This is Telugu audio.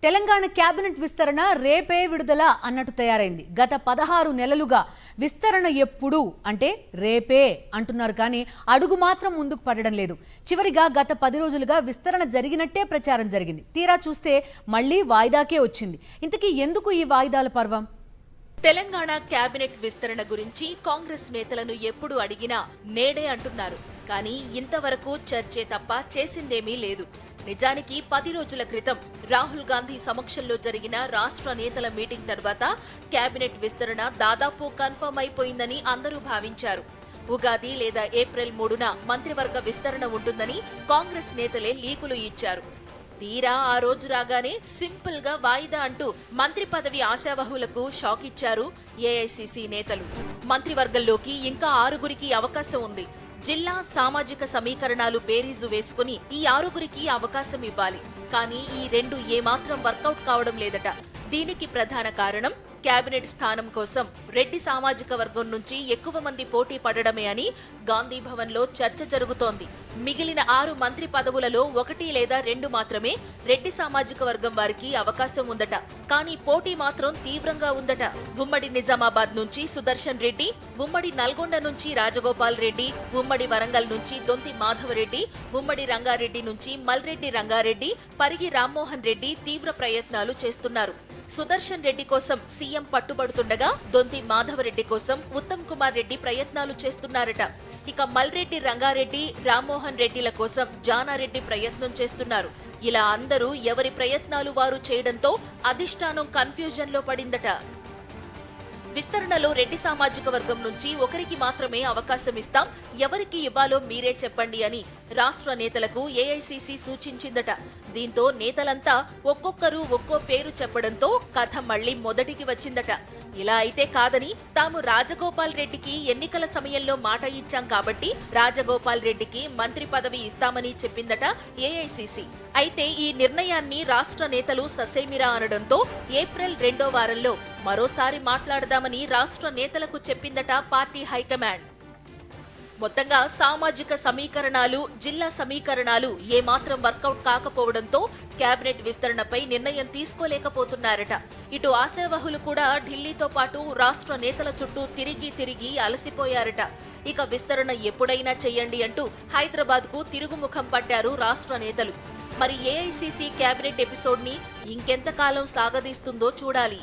తెలంగాణ కేబినెట్ విస్తరణ రేపే విడుదల అన్నట్టు తయారైంది. గత 16 నెలలుగా విస్తరణ ఎప్పుడు అంటే రేపే అంటున్నారు, కానీ అడుగు మాత్రం ముందుకు పడడం లేదు. చివరిగా గత 10 రోజులుగా విస్తరణ జరిగినట్టే ప్రచారం జరిగింది. తీరా చూస్తే మళ్లీ వాయిదాకే వచ్చింది. ఇంతకీ ఎందుకు ఈ వాయిదాల పర్వం? తెలంగాణ కేబినెట్ విస్తరణ గురించి కాంగ్రెస్ నేతలను ఎప్పుడు అడిగినా నేడే అంటున్నారు. కానీ ఇంతవరకు చర్చే తప్ప చేసిందేమీ లేదు. నిజానికి 10 రోజుల క్రితం రాహుల్ గాంధీ సమక్షంలో జరిగిన రాష్ట్ర నేతల మీటింగ్ తర్వాత కేబినెట్ విస్తరణ దాదాపు కన్ఫర్మ్ అయిపోయిందని అందరూ భావించారు. ఉగాది లేదా ఏప్రిల్ 3న మంత్రివర్గ విస్తరణ ఉంటుందని కాంగ్రెస్ నేతలే లీకులు ఇచ్చారు. తీరా ఆ రోజు రాగానే సింపుల్ గా వాయిదా అంటూ మంత్రి పదవి ఆశావహులకు షాక్ ఇచ్చారు ఏఐసీసీ నేతలు. మంత్రివర్గంలోకి ఇంకా 6గురికి అవకాశం ఉంది. జిల్లా సామాజిక సమీకరణాలు బేరీజు వేసుకుని ఈ 6గురికి అవకాశం ఇవ్వాలి. కానీ ఈ 2 ఏమాత్రం వర్కౌట్ కావడం లేదట. దీనికి ప్రధాన కారణం కేబినెట్ స్థానం కోసం రెడ్డి సామాజిక వర్గం నుంచి ఎక్కువ మంది పోటీ పడడమే అని గాంధీ భవన్ లో చర్చ జరుగుతోంది. మిగిలిన 6 మంత్రి పదవులలో 1 లేదా 2 మాత్రమే రెడ్డి సామాజిక వర్గం వారికి అవకాశం ఉందట. కానీ పోటీ మాత్రం తీవ్రంగా ఉందట. ఉమ్మడి నిజామాబాద్ నుంచి సుదర్శన్ రెడ్డి, ఉమ్మడి నల్గొండ నుంచి రాజగోపాల్ రెడ్డి, ఉమ్మడి వరంగల్ నుంచి దొంతి మాధవరెడ్డి, ఉమ్మడి రంగారెడ్డి నుంచి మల్రెడ్డి రంగారెడ్డి, పరిగి రామ్మోహన్ రెడ్డి తీవ్ర ప్రయత్నాలు చేస్తున్నారు. సుదర్శన్ రెడ్డి కోసం సీఎం పట్టుబడుతుండగా దొంతి మాధవరెడ్డి కోసం ఉత్తమ్ కుమార్ రెడ్డి ప్రయత్నాలు చేస్తున్నారట. ఇక మల్రెడ్డి రంగారెడ్డి, రామ్మోహన్ రెడ్డిల కోసం జానారెడ్డి ప్రయత్నం చేస్తున్నారు. ఇలా అందరూ ఎవరి ప్రయత్నాలు వారు చేయడంతో అధిష్టానం కన్ఫ్యూజన్ లో పడిందట. విస్తరణలో రెడ్డి సామాజిక వర్గం నుంచి ఒకరికి మాత్రమే అవకాశం ఇస్తాం, ఎవరికి ఇవ్వాలో మీరే చెప్పండి అని రాష్ట్ర నేతలకు ఏఐసీసీ సూచించిందట. దీంతో నేతలంతా ఒక్కొక్కరు ఒక్కో పేరు చెప్పడంతో కథ మళ్లీ మొదటికి వచ్చిందట. ఇలా అయితే కాదని తాము రాజగోపాల్ రెడ్డికి ఎన్నికల సమయంలో మాట ఇచ్చాం కాబట్టి రాజగోపాల్ రెడ్డికి మంత్రి పదవి ఇస్తామని చెప్పిందట ఏఐసీసీ. అయితే ఈ నిర్ణయాన్ని రాష్ట్ర నేతలు ససేమిరా అనడంతో ఏప్రిల్ 2వ వారంలో మరోసారి మాట్లాడదామని రాష్ట్ర నేతలకు చెప్పిందట పార్టీ హైకమాండ్. మొత్తంగా సామాజిక సమీకరణాలు, జిల్లా సమీకరణాలు ఏమాత్రం వర్కౌట్ కాకపోవడంతో కేబినెట్ విస్తరణపై నిర్ణయం తీసుకోలేకపోతున్నారట. ఇటు ఆశావహులు కూడా ఢిల్లీతో పాటు రాష్ట్ర నేతల చుట్టూ తిరిగి అలసిపోయారట. ఇక విస్తరణ ఎప్పుడైనా చెయ్యండి అంటూ హైదరాబాద్ కు తిరుగుముఖం పట్టారు రాష్ట్ర నేతలు. మరి ఏఐసీసీ కేబినెట్ ఎపిసోడ్ ని ఇంకెంతకాలం సాగదీస్తుందో చూడాలి.